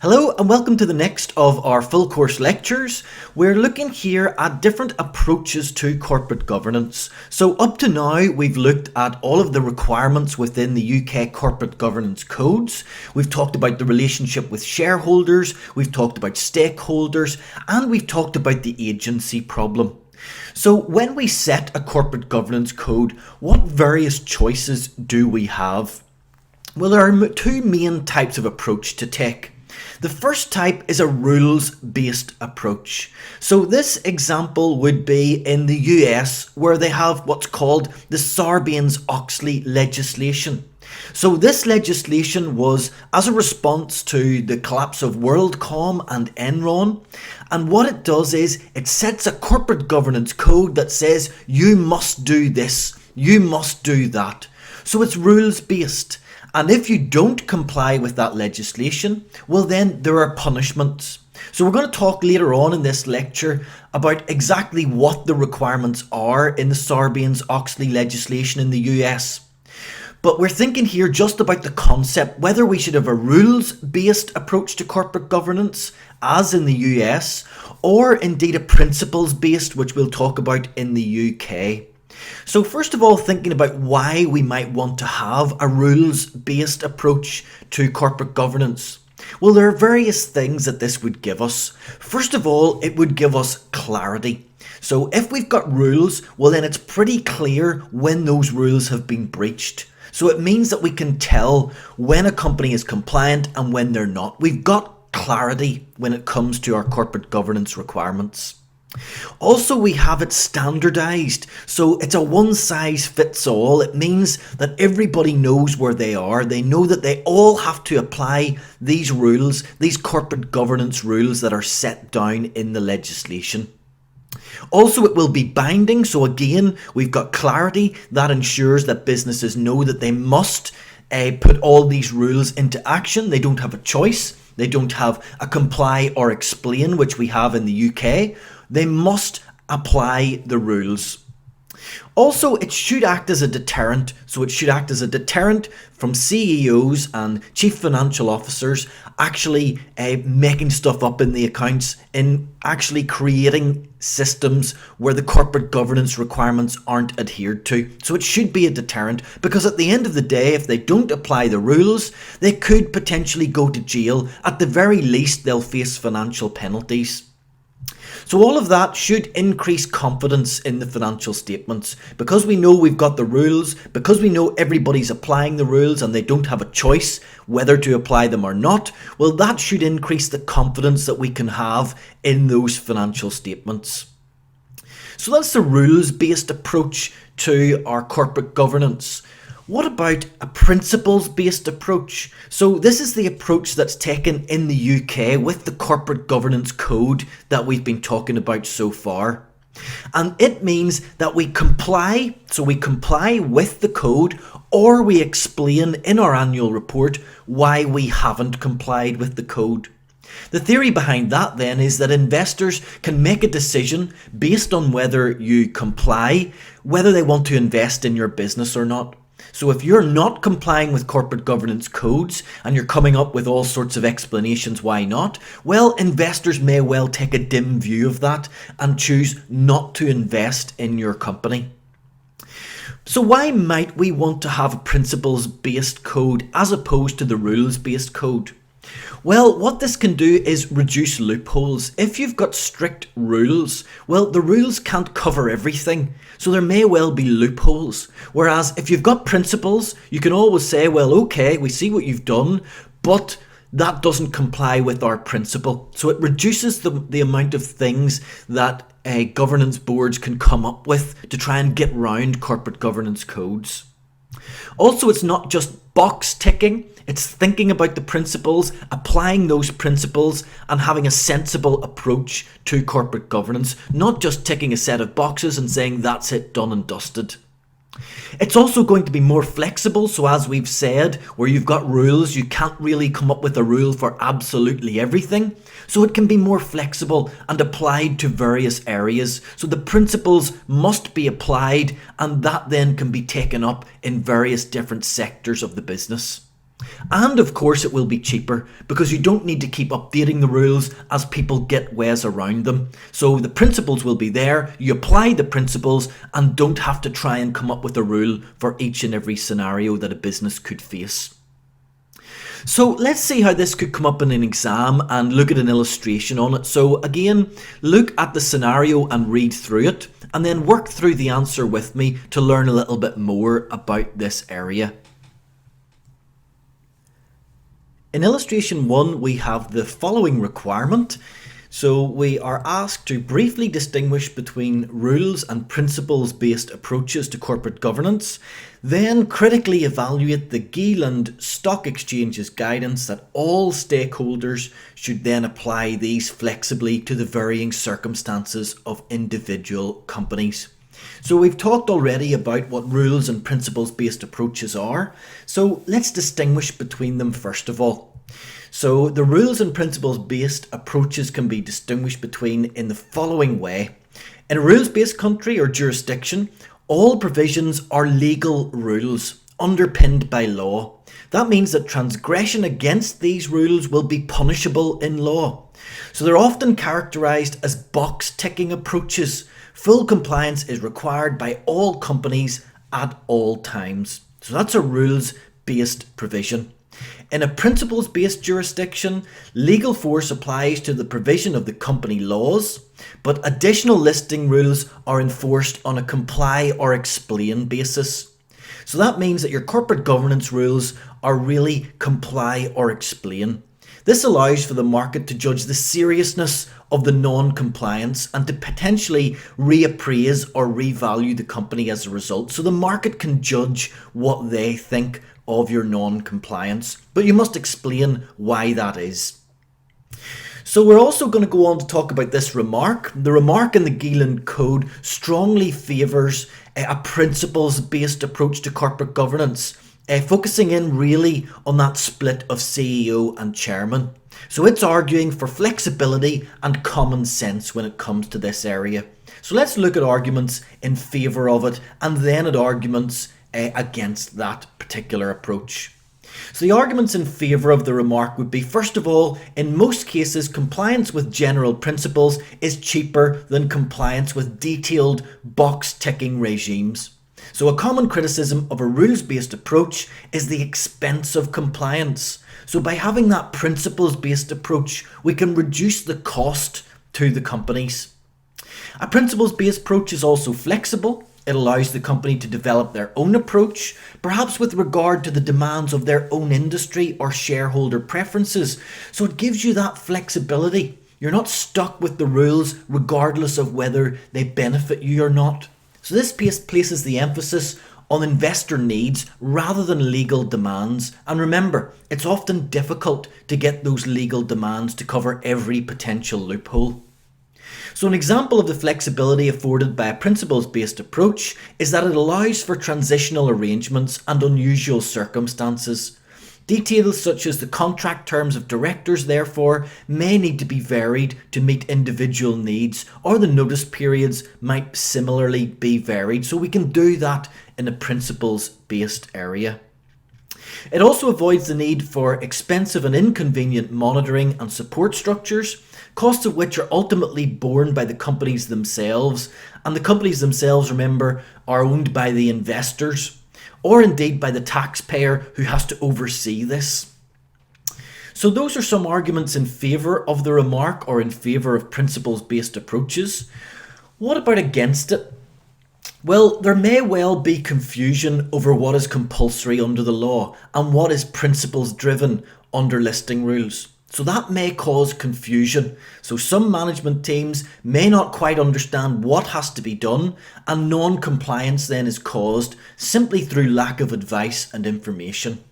Hello and welcome to the next of our full course lectures. We're looking here at different approaches to corporate governance. So up to now we've looked at all of the requirements within the UK corporate governance codes. We've talked about the relationship with shareholders, we've talked about stakeholders, and we've talked about the agency problem. So when we set a corporate governance code, what various choices do we have? Well, there are two main types of approach to take. The first type is a rules-based approach. So this example would be in the US where they have what's called the Sarbanes-Oxley legislation. So this legislation was as a response to the collapse of WorldCom and Enron. And what it does is it sets a corporate governance code that says you must do this, you must do that. So it's rules-based. And if you don't comply with that legislation, well then there are punishments. So we're going to talk later on in this lecture about exactly what the requirements are in the Sarbanes-Oxley legislation in the US. But we're thinking here just about the concept, whether we should have a rules-based approach to corporate governance, as in the US, or indeed a principles-based, which we'll talk about in the UK. So first of all, thinking about why we might want to have a rules-based approach to corporate governance. Well, there are various things that this would give us. First of all, it would give us clarity. So if we've got rules, well then it's pretty clear when those rules have been breached. So it means that we can tell when a company is compliant and when they're not. We've got clarity when it comes to our corporate governance requirements. Also, we have it standardized, so it's a one-size-fits-all. It means that everybody knows where they are. They know that they all have to apply these rules, these corporate governance rules that are set down in the legislation. Also, it will be binding, so again, we've got clarity that ensures that businesses know that they must put all these rules into action. They don't have a choice. They don't have a comply or explain, which we have in the UK. They must apply the rules. Also, it should act as a deterrent. So it should act as a deterrent from CEOs and chief financial officers actually making stuff up in the accounts, in actually creating systems where the corporate governance requirements aren't adhered to. So it should be a deterrent, because at the end of the day, if they don't apply the rules, they could potentially go to jail. At the very least, they'll face financial penalties. So all of that should increase confidence in the financial statements. Because we know we've got the rules, because we know everybody's applying the rules and they don't have a choice whether to apply them or not, well, that should increase the confidence that we can have in those financial statements. So that's the rules-based approach to our corporate governance. What about a principles-based approach? So this is the approach that's taken in the UK with the corporate governance code that we've been talking about so far. And it means that we comply, so we comply with the code, or we explain in our annual report why we haven't complied with the code. The theory behind that then is that investors can make a decision based on whether you comply, whether they want to invest in your business or not. So if you're not complying with corporate governance codes and you're coming up with all sorts of explanations why not, well, investors may well take a dim view of that and choose not to invest in your company. So why might we want to have a principles-based code as opposed to the rules-based code? Well, what this can do is reduce loopholes. If you've got strict rules, well, the rules can't cover everything, so there may well be loopholes. Whereas if you've got principles, you can always say, well, okay, we see what you've done, but that doesn't comply with our principle. So it reduces the amount of things that governance boards can come up with to try and get round corporate governance codes. Also, it's not just box ticking, it's thinking about the principles, applying those principles and having a sensible approach to corporate governance, not just ticking a set of boxes and saying that's it, done and dusted. It's also going to be more flexible, so as we've said, where you've got rules, you can't really come up with a rule for absolutely everything. So it can be more flexible and applied to various areas. So the principles must be applied, and that then can be taken up in various different sectors of the business. And of course it will be cheaper because you don't need to keep updating the rules as people get ways around them. So the principles will be there, you apply the principles and don't have to try and come up with a rule for each and every scenario that a business could face. So let's see how this could come up in an exam and look at an illustration on it. So again, look at the scenario and read through it and then work through the answer with me to learn a little bit more about this area. In illustration 1, we have the following requirement. So we are asked to briefly distinguish between rules and principles-based approaches to corporate governance, then critically evaluate the Geeland Stock Exchange's guidance that all stakeholders should then apply these flexibly to the varying circumstances of individual companies. So we've talked already about what rules and principles-based approaches are, so let's distinguish between them first of all. So the rules and principles-based approaches can be distinguished between in the following way. In a rules-based country or jurisdiction, all provisions are legal rules underpinned by law. That means that transgression against these rules will be punishable in law. So they're often characterised as box-ticking approaches. Full compliance is required by all companies at all times. So that's a rules-based provision. In a principles-based jurisdiction, legal force applies to the provision of the company laws, but additional listing rules are enforced on a comply or explain basis. So that means that your corporate governance rules are really comply or explain. This allows for the market to judge the seriousness of the non-compliance and to potentially reappraise or revalue the company as a result. So the market can judge what they think of your non-compliance, but you must explain why that is. So we're also going to go on to talk about this remark. The remark in the Geeland Code strongly favours a principles-based approach to corporate governance, focusing in really on that split of CEO and chairman. So it's arguing for flexibility and common sense when it comes to this area. So let's look at arguments in favour of it and then at arguments against that particular approach. So the arguments in favour of the remark would be, first of all, in most cases compliance with general principles is cheaper than compliance with detailed box-ticking regimes. So a common criticism of a rules-based approach is the expense of compliance. So by having that principles-based approach, we can reduce the cost to the companies. A principles-based approach is also flexible. It allows the company to develop their own approach, perhaps with regard to the demands of their own industry or shareholder preferences. So it gives you that flexibility. You're not stuck with the rules regardless of whether they benefit you or not. So this places the emphasis on investor needs rather than legal demands. And remember, it's often difficult to get those legal demands to cover every potential loophole. So an example of the flexibility afforded by a principles-based approach is that it allows for transitional arrangements and unusual circumstances. Details such as the contract terms of directors, therefore, may need to be varied to meet individual needs, or the notice periods might similarly be varied, so we can do that in a principles-based area. It also avoids the need for expensive and inconvenient monitoring and support structures, costs of which are ultimately borne by the companies themselves, and the companies themselves, remember, are owned by the investors, or indeed by the taxpayer who has to oversee this. So those are some arguments in favour of the remark or in favour of principles-based approaches. What about against it? Well, there may well be confusion over what is compulsory under the law and what is principles-driven under listing rules. So that may cause confusion. So some management teams may not quite understand what has to be done, and non-compliance then is caused simply through lack of advice and information.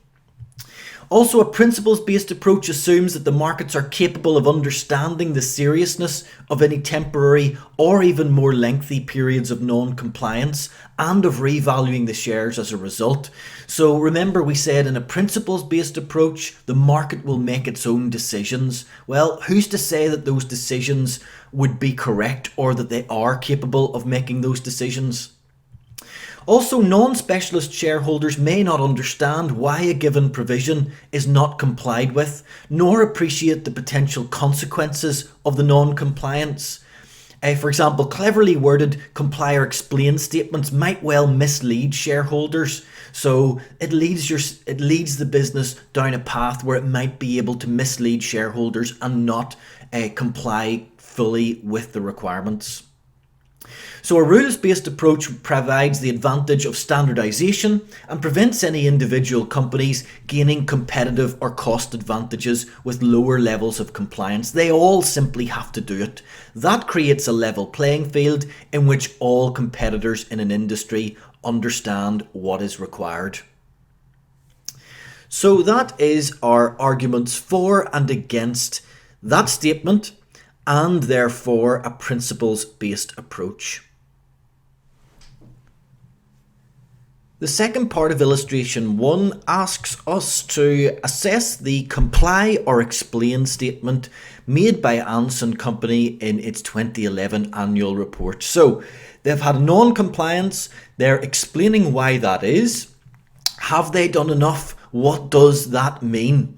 Also, a principles-based approach assumes that the markets are capable of understanding the seriousness of any temporary or even more lengthy periods of non-compliance and of revaluing the shares as a result. So remember, we said in a principles-based approach, the market will make its own decisions. Well, who's to say that those decisions would be correct or that they are capable of making those decisions? Also, non-specialist shareholders may not understand why a given provision is not complied with, nor appreciate the potential consequences of the non-compliance. For example, cleverly worded comply or explain statements might well mislead shareholders. So it leads the business down a path where it might be able to mislead shareholders and not comply fully with the requirements. So a rules-based approach provides the advantage of standardisation and prevents any individual companies gaining competitive or cost advantages with lower levels of compliance. They all simply have to do it. That creates a level playing field in which all competitors in an industry understand what is required. So that is our arguments for and against that statement, and therefore a principles-based approach. The second part of illustration 1 asks us to assess the comply or explain statement made by Anson Company in its 2011 annual report. So they've had non-compliance, they're explaining why that is. Have they done enough? What does that mean?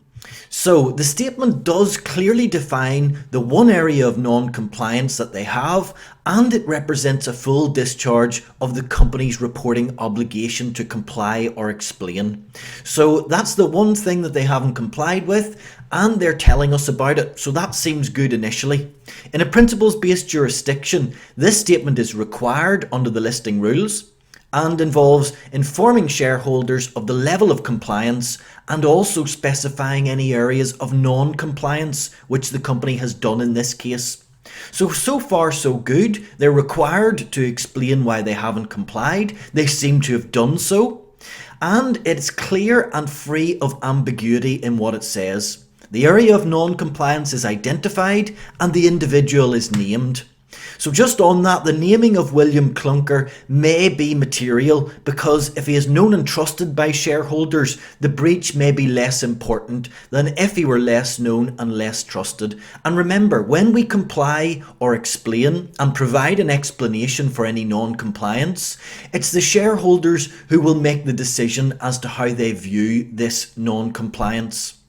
So the statement does clearly define the one area of non-compliance that they have, and it represents a full discharge of the company's reporting obligation to comply or explain. So that's the one thing that they haven't complied with, and they're telling us about it. So that seems good initially. In a principles-based jurisdiction, this statement is required under the listing rules and involves informing shareholders of the level of compliance and also specifying any areas of non-compliance which the company has done in this case. So far so good. They're required to explain why they haven't complied. They seem to have done so. And it's clear and free of ambiguity in what it says. The area of non-compliance is identified and the individual is named. So just on that, the naming of William Clunker may be material because if he is known and trusted by shareholders, the breach may be less important than if he were less known and less trusted. And remember, when we comply or explain and provide an explanation for any non-compliance, it's the shareholders who will make the decision as to how they view this non-compliance.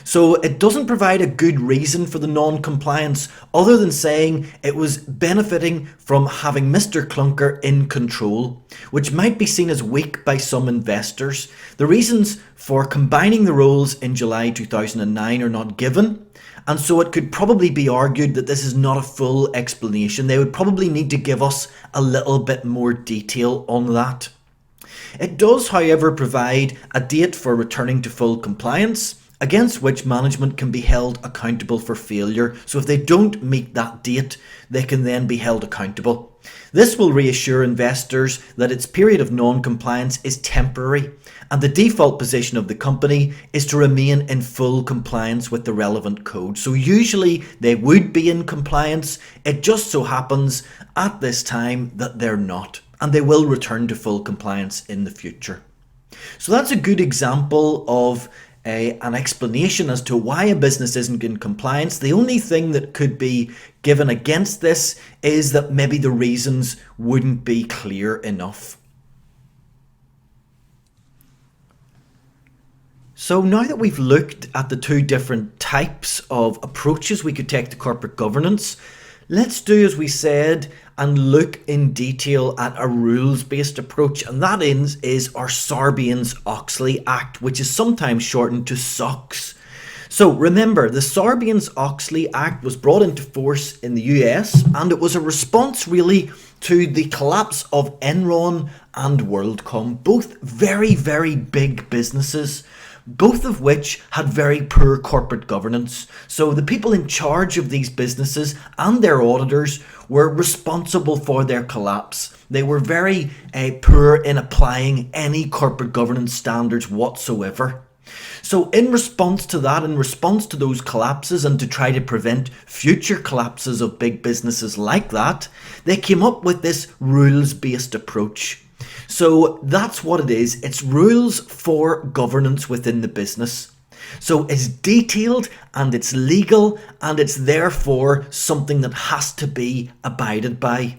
So it doesn't provide a good reason for the non-compliance other than saying it was benefiting from having Mr. Clunker in control, which might be seen as weak by some investors. The reasons for combining the roles in July 2009 are not given, and so it could probably be argued that this is not a full explanation. They would probably need to give us a little bit more detail on that. It does, however, provide a date for returning to full compliance, against which management can be held accountable for failure. So if they don't meet that date, they can then be held accountable. This will reassure investors that its period of non-compliance is temporary and the default position of the company is to remain in full compliance with the relevant code. So usually they would be in compliance. It just so happens at this time that they're not, and they will return to full compliance in the future. So that's a good example of an explanation as to why a business isn't in compliance. The only thing that could be given against this is that maybe the reasons wouldn't be clear enough. So now that we've looked at the two different types of approaches we could take to corporate governance, let's do as we said and look in detail at a rules-based approach, and that is our Sarbanes-Oxley Act, which is sometimes shortened to SOX. So remember, the Sarbanes-Oxley Act was brought into force in the US, and it was a response really to the collapse of Enron and WorldCom, both very, very big businesses, both of which had very poor corporate governance. So the people in charge of these businesses and their auditors were responsible for their collapse. They were very poor in applying any corporate governance standards whatsoever. So in response to that, in response to those collapses and to try to prevent future collapses of big businesses like that, they came up with this rules-based approach. So that's what it is. It's rules for governance within the business. So it's detailed and it's legal and it's therefore something that has to be abided by.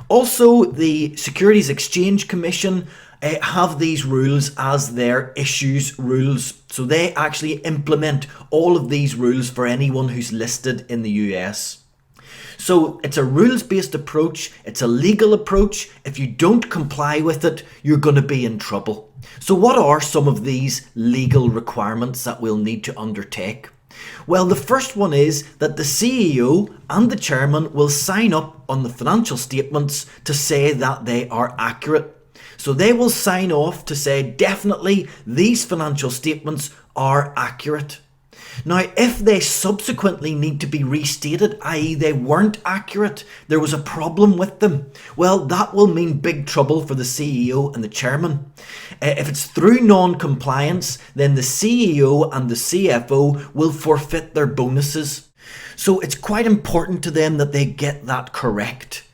Also, the Securities Exchange Commission have these rules as their issues rules. So they actually implement all of these rules for anyone who's listed in the US. So it's a rules-based approach, it's a legal approach. If you don't comply with it, you're going to be in trouble. So what are some of these legal requirements that we'll need to undertake? Well, the first one is that the CEO and the chairman will sign up on the financial statements to say that they are accurate. So they will sign off to say definitely these financial statements are accurate. Now, if they subsequently need to be restated, i.e. they weren't accurate, there was a problem with them, well, that will mean big trouble for the CEO and the chairman. If it's through non-compliance, then the CEO and the CFO will forfeit their bonuses. So it's quite important to them that they get that correct.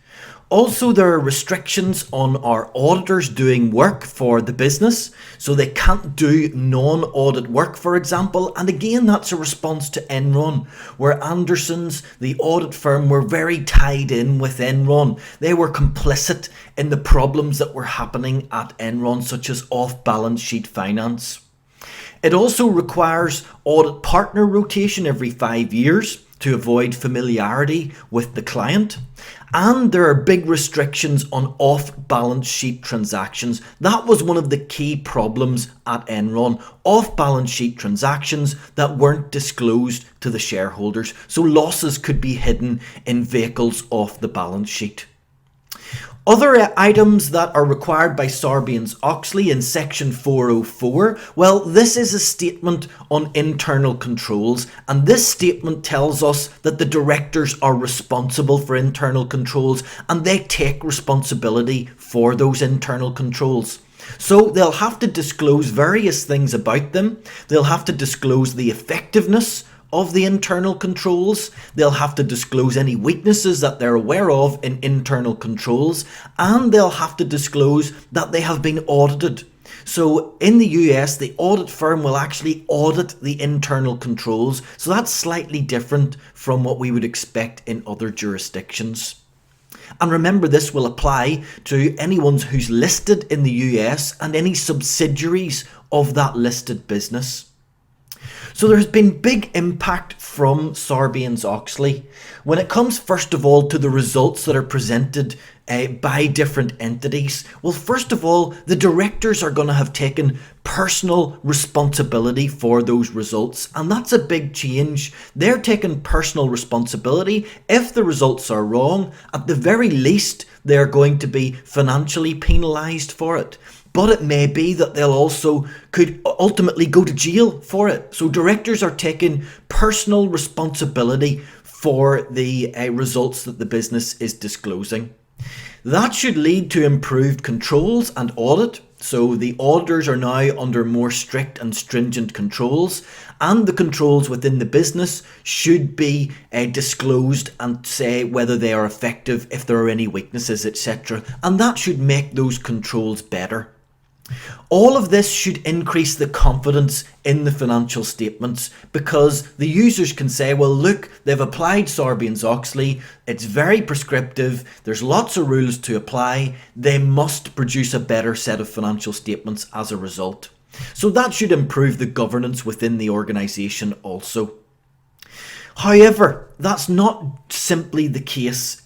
Also, there are restrictions on our auditors doing work for the business, so they can't do non-audit work, for example. And again, that's a response to Enron, where Andersons, the audit firm, were very tied in with Enron. They were complicit in the problems that were happening at Enron, such as off-balance sheet finance. It also requires audit partner rotation every 5 years to avoid familiarity with the client. And there are big restrictions on off-balance sheet transactions. That was one of the key problems at Enron. Off-balance sheet transactions that weren't disclosed to the shareholders. So losses could be hidden in vehicles off the balance sheet. Other items that are required by Sarbanes-Oxley in section 404, well, this is a statement on internal controls, and this statement tells us that the directors are responsible for internal controls and they take responsibility for those internal controls. So they'll have to disclose various things about them. They'll have to disclose the effectiveness of the internal controls. They'll have to disclose any weaknesses that they're aware of in internal controls, and they'll have to disclose that they have been audited. So in the US, the audit firm will actually audit the internal controls, so that's slightly different from what we would expect in other jurisdictions. And remember, this will apply to anyone who's listed in the US and any subsidiaries of that listed business. So there's been big impact from Sarbanes-Oxley when it comes first of all to the results that are presented by different entities. Well, first of all, the directors are going to have taken personal responsibility for those results, and that's a big change. They're taking personal responsibility. If the results are wrong, at the very least, they're going to be financially penalised for it. But it may be that they'll also could ultimately go to jail for it. So directors are taking personal responsibility for the results that the business is disclosing. That should lead to improved controls and audit. So the auditors are now under more strict and stringent controls, and the controls within the business should be disclosed and say whether they are effective, if there are any weaknesses, etc. And that should make those controls better. All of this should increase the confidence in the financial statements, because the users can say, well, look, they've applied Sarbanes-Oxley, it's very prescriptive, there's lots of rules to apply, they must produce a better set of financial statements as a result. So that should improve the governance within the organisation also. However, that's not simply the case.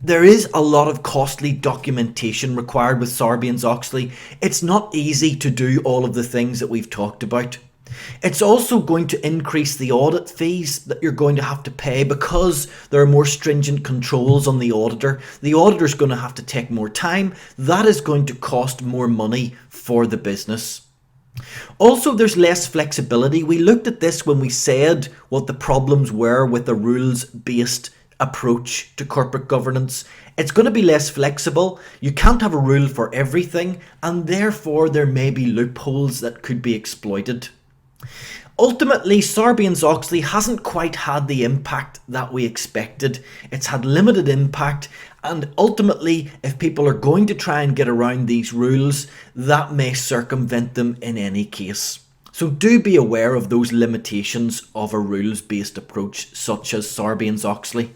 There is a lot of costly documentation required with Sarbanes-Oxley. It's not easy to do all of the things that we've talked about. It's also going to increase the audit fees that you're going to have to pay because there are more stringent controls on the auditor. The auditor's going to have to take more time. That is going to cost more money for the business. Also, there's less flexibility. We looked at this when we said what the problems were with a rules-based approach to corporate governance. It's going to be less flexible. You can't have a rule for everything, and therefore there may be loopholes that could be exploited. Ultimately, Sarbanes-Oxley hasn't quite had the impact that we expected. It's had limited impact, and ultimately, if people are going to try and get around these rules, that may circumvent them in any case. So do be aware of those limitations of a rules-based approach such as Sarbanes-Oxley.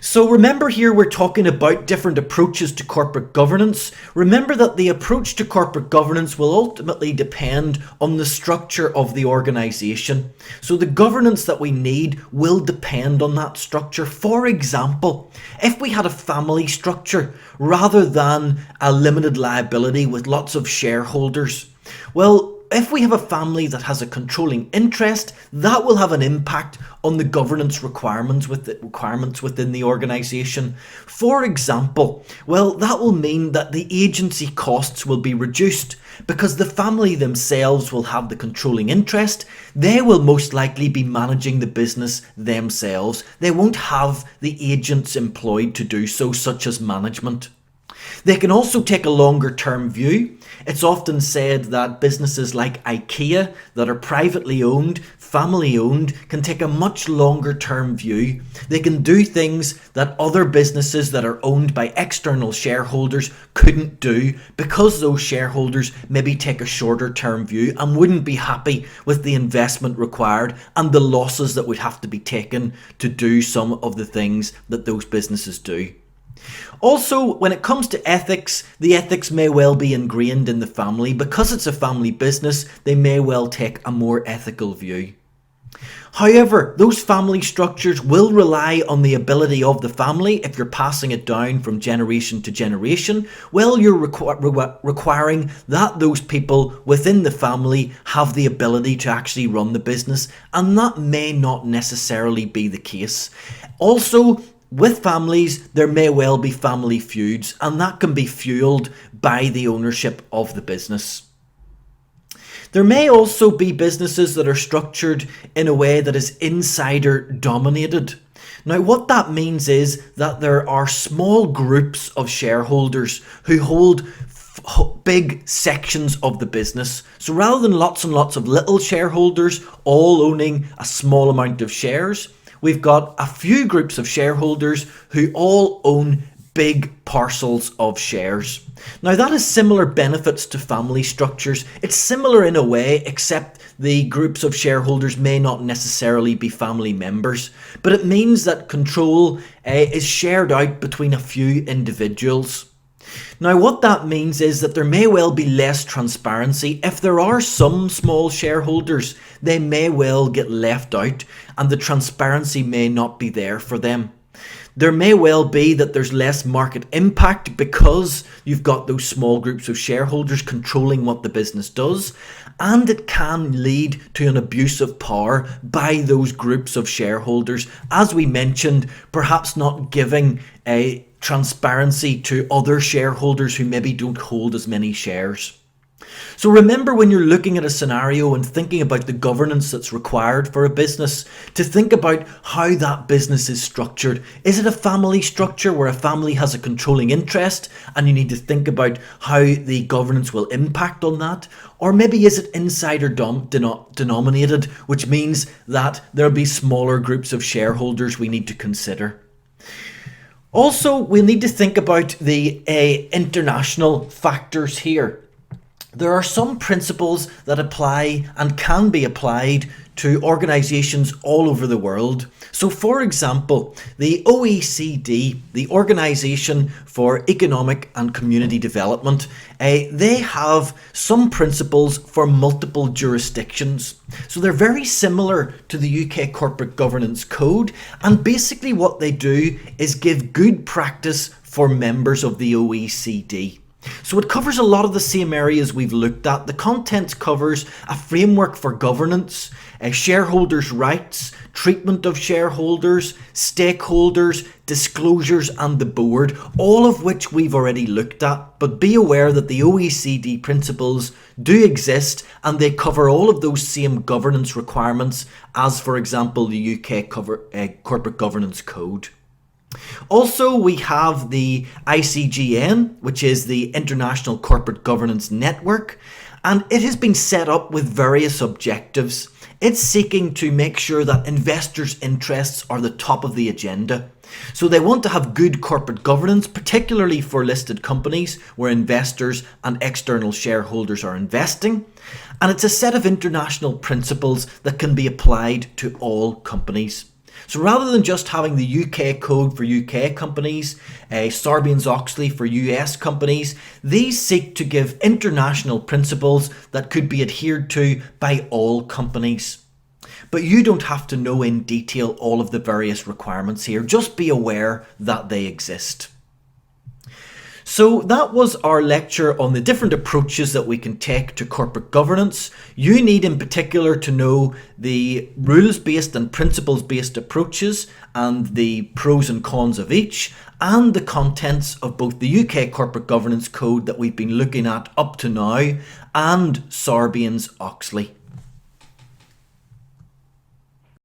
So remember here we're talking about different approaches to corporate governance. Remember that the approach to corporate governance will ultimately depend on the structure of the organisation. So the governance that we need will depend on that structure. For example, if we had a family structure rather than a limited liability with lots of shareholders, well, if we have a family that has a controlling interest, that will have an impact on the governance requirements within the organisation. For example, well, that will mean that the agency costs will be reduced because the family themselves will have the controlling interest. They will most likely be managing the business themselves. They won't have the agents employed to do so, such as management. They can also take a longer term view. It's often said that businesses like IKEA that are privately owned, family owned, can take a much longer term view. They can do things that other businesses that are owned by external shareholders couldn't do because those shareholders maybe take a shorter term view and wouldn't be happy with the investment required and the losses that would have to be taken to do some of the things that those businesses do. Also, when it comes to ethics, the ethics may well be ingrained in the family. Because it's a family business, they may well take a more ethical view. However, those family structures will rely on the ability of the family. If you're passing it down from generation to generation, well, you're requiring that those people within the family have the ability to actually run the business, and that may not necessarily be the case. Also, with families, there may well be family feuds, and that can be fueled by the ownership of the business. There may also be businesses that are structured in a way that is insider dominated. Now, what that means is that there are small groups of shareholders who hold big sections of the business. So rather than lots and lots of little shareholders all owning a small amount of shares, we've got a few groups of shareholders who all own big parcels of shares. Now, that has similar benefits to family structures. It's similar in a way, except the groups of shareholders may not necessarily be family members, but it means that control is shared out between a few individuals. Now, what that means is that there may well be less transparency. If there are some small shareholders, they may well get left out and the transparency may not be there for them. There may well be that there's less market impact because you've got those small groups of shareholders controlling what the business does, and it can lead to an abuse of power by those groups of shareholders, as we mentioned, perhaps not giving a transparency to other shareholders who maybe don't hold as many shares. So remember, when you're looking at a scenario and thinking about the governance that's required for a business, to think about how that business is structured. Is it a family structure where a family has a controlling interest and you need to think about how the governance will impact on that? Or maybe is it insider denominated, which means that there'll be smaller groups of shareholders we need to consider. Also, we need to think about the international factors here. There are some principles that apply and can be applied to organisations all over the world. So, for example, the OECD, the Organisation for Economic and Community Development, they have some principles for multiple jurisdictions. So they're very similar to the UK Corporate Governance Code, and basically what they do is give good practice for members of the OECD. So it covers a lot of the same areas we've looked at. The content covers a framework for governance, shareholders' rights, treatment of shareholders, stakeholders, disclosures and the board, all of which we've already looked at. But be aware that the OECD principles do exist and they cover all of those same governance requirements as, for example, the UK Corporate Governance Code. Also, we have the ICGN, which is the International Corporate Governance Network, and it has been set up with various objectives. It's seeking to make sure that investors' interests are the top of the agenda. So they want to have good corporate governance, particularly for listed companies where investors and external shareholders are investing. And it's a set of international principles that can be applied to all companies. So rather than just having the UK code for UK companies, Sarbanes-Oxley for US companies, these seek to give international principles that could be adhered to by all companies. But you don't have to know in detail all of the various requirements here, just be aware that they exist. So that was our lecture on the different approaches that we can take to corporate governance. You need in particular to know the rules-based and principles-based approaches and the pros and cons of each, and the contents of both the UK Corporate Governance Code that we've been looking at up to now and Sarbanes-Oxley.